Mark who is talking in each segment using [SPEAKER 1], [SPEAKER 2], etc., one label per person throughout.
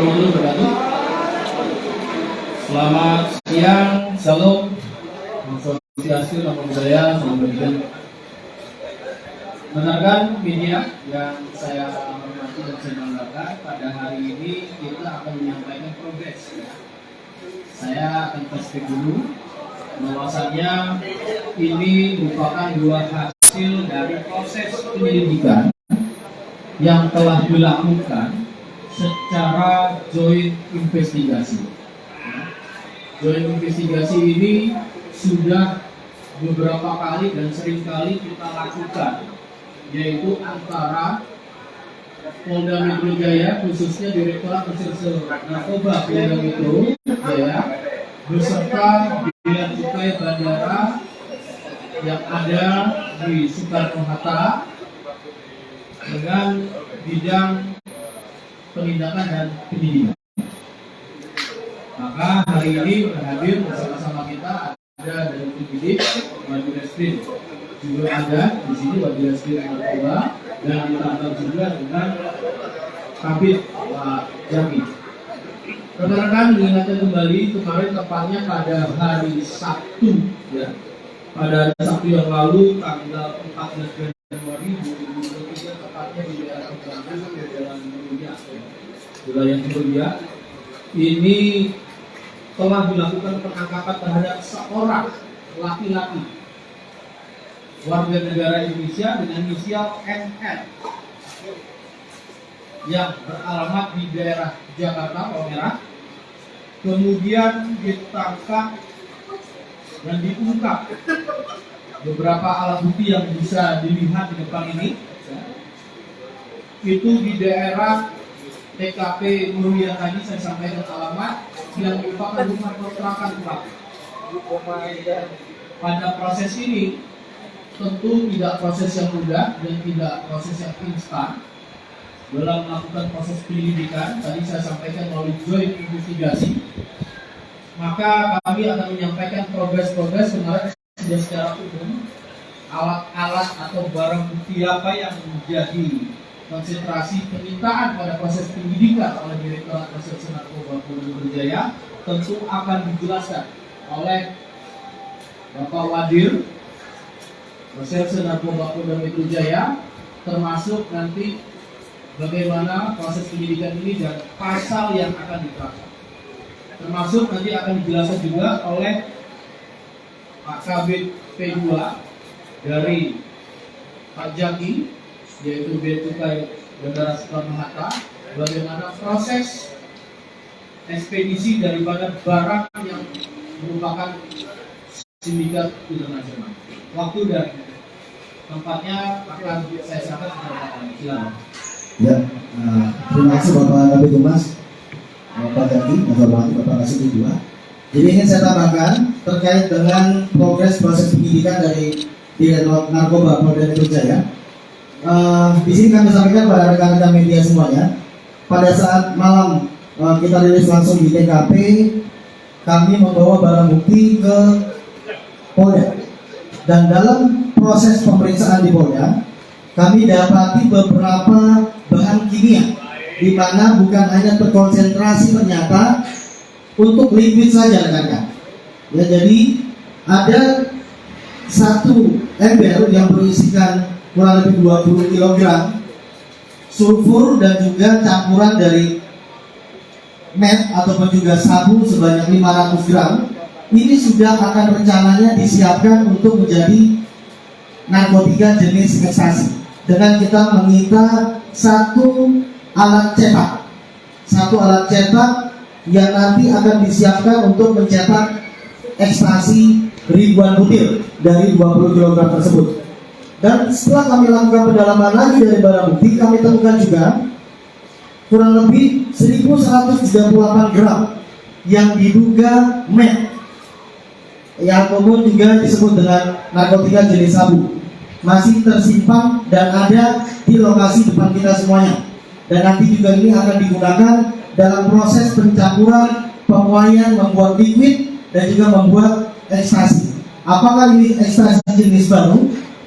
[SPEAKER 1] warahmatullahi wabarakatuh. Selamat siang, shalom, swastiastu, namo buddhaya, salam kebajikan. Rekan media yang saya hormati dan saya banggakan, pada hari ini kita akan menyampaikan progres. Saya akan flashback dulu, bahwasannya ini merupakan dua hasil dari proses penyelidikan yang telah dilakukan secara joint investigasi. Joint investigasi ini sudah beberapa kali dan sering kali kita lakukan, yaitu antara Polda Metro Jaya, khususnya Direktorat Reserse Narkoba Polda Metro Jaya, beserta Bea Cukai Bandara yang ada di Soekarno-Hatta dengan bidang penindakan dan penyidikan. Maka hari ini hadir bersama-sama kita ada dari penyidik Wadileskrim, juga ada di sini Wadileskrim Narkoba, dan ditambah juga dengan Kabid Pak Jami. Rekan-rekan, diingatkan kembali kemarin tepatnya pada hari Sabtu, ya, pada hari Sabtu yang lalu tanggal 14 Januari 2023, tepatnya di daerah Kebantu, di Jalan Mulia, wilayah Mulia, ini telah dilakukan penangkapan terhadap seorang laki-laki warga negara Indonesia dengan inisial NR yang beralamat di daerah Jakarta, Palmerah. Kemudian ditangkap dan diungkap beberapa alat bukti yang bisa dilihat di depan ini, itu di daerah TKP Mulia tadi saya sampaikan alamat yang merupakan rumah kontrakan pelaku. Pada proses ini tentu tidak proses yang mudah dan tidak proses yang instan. Dalam melakukan proses penyelidikan, tadi saya sampaikan melalui joint investigasi, maka kami akan menyampaikan progres-progres kemarin sudah secara umum, alat-alat atau barang bukti apa yang menjadi konsentrasi penyitaan pada proses penyidikan oleh Direktorat Reserse Narkoba Polda Metro Jaya tentu akan dijelaskan oleh Bapak Wadir Reserse Narkoba Polda Metro Jaya, termasuk nanti bagaimana proses penyidikan ini dan pasal yang akan diterapkan. Termasuk nanti akan dijelaskan juga oleh Pak Kabid P2 dari Pak Jaki, yaitu Bea Cukai Bandara Soekarno-Hatta, bagaimana proses ekspedisi daripada barang yang merupakan sindikat internasional. Waktu dan tempatnya akan saya serahkan kepada Pak Jaki. Silakan.
[SPEAKER 2] Ya, terima kasih Bapak Kabid Humas, Bapak Jaki, Bapak Kasih P2. Jadi ingin saya tambahkan terkait dengan progres proses penyidikan dari Direktorat Narkoba Polda Metro Jaya. Di sini kami sampaikan pada rekan-rekan media semuanya, pada saat malam kita rilis langsung di TKP, kami membawa barang bukti ke Polda, dan dalam proses pemeriksaan di Polda, kami dapati beberapa bahan kimia, di mana bukan hanya terkonsentrasi ternyata untuk liquid saja rekan-rekan. Ya, jadi ada satu ember yang berisikan kurang lebih 20 kg sulfur dan juga campuran dari met ataupun juga sabu sebanyak 500 gram. Ini sudah akan rencananya disiapkan untuk menjadi narkotika jenis ekstasi, dengan kita menyita satu alat cetak yang nanti akan disiapkan untuk mencetak ekstasi ribuan butir dari 20 kg tersebut. Dan setelah kami lakukan pendalaman lagi dari barang bukti, kami temukan juga kurang lebih 1138 gram yang diduga met, yang umum juga disebut dengan narkotika jenis sabu, masih tersimpan dan ada di lokasi depan kita semuanya. Dan nanti juga ini akan digunakan dalam proses pencampuran, pemuaian, membuat liquid dan juga membuat ekstasi. Apakah ini ekstasi jenis baru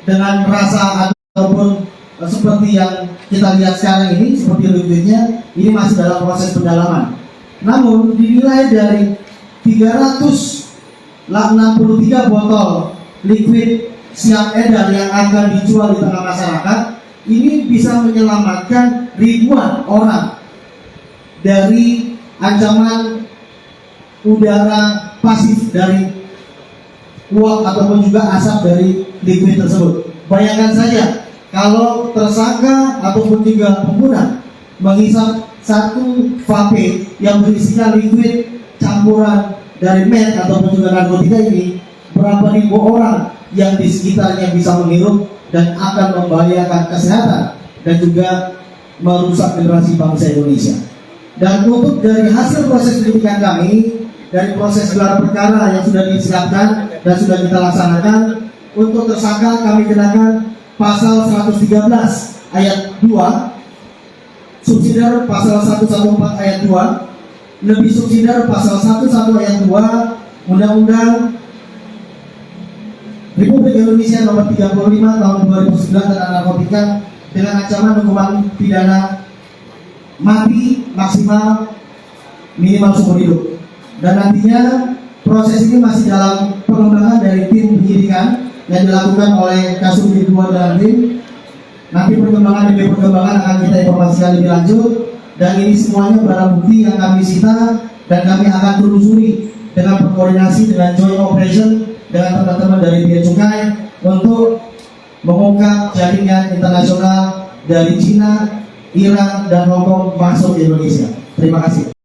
[SPEAKER 2] dengan rasa ataupun seperti yang kita lihat sekarang ini, seperti liquidnya, ini masih dalam proses pendalaman. Namun dinilai dari 363 botol liquid siap edar yang akan dijual di tengah masyarakat, ini bisa menyelamatkan ribuan orang dari ancaman udara pasif dari uap ataupun juga asap dari liquid tersebut. Bayangkan saja kalau tersangka ataupun juga pengguna menghisap satu vape yang berisikan liquid campuran dari meth ataupun juga narkotika ini, berapa ribu orang yang di sekitarnya bisa menghirup dan akan membahayakan kesehatan dan juga merusak generasi bangsa Indonesia. Dan untuk dari hasil proses penyidikan kami, dari proses gelar perkara yang sudah disiapkan dan sudah kita laksanakan, untuk tersangka kami kenakan pasal 113 ayat 2, subsidiar pasal 114 ayat 2, lebih subsidiar pasal 11 ayat 2 Undang-Undang Republik Indonesia nomor 35 tahun 2009 tentang narkotika dengan ancaman hukuman pidana mati maksimal minimal seumur hidup. Dan nantinya proses ini masih dalam pengembangan dari tim penyidikan yang dilakukan oleh Kasubdit 2 dan tim. Nanti perkembangan demi perkembangan akan kita informasikan lebih lanjut, dan ini semuanya barang bukti yang kami sita dan kami akan telusuri dengan berkoordinasi dengan joint operation dengan teman-teman dari Bea Cukai untuk mengungkap jaringan internasional dari Cina, Iran, dan Hongkong masuk ke Indonesia. Terima kasih.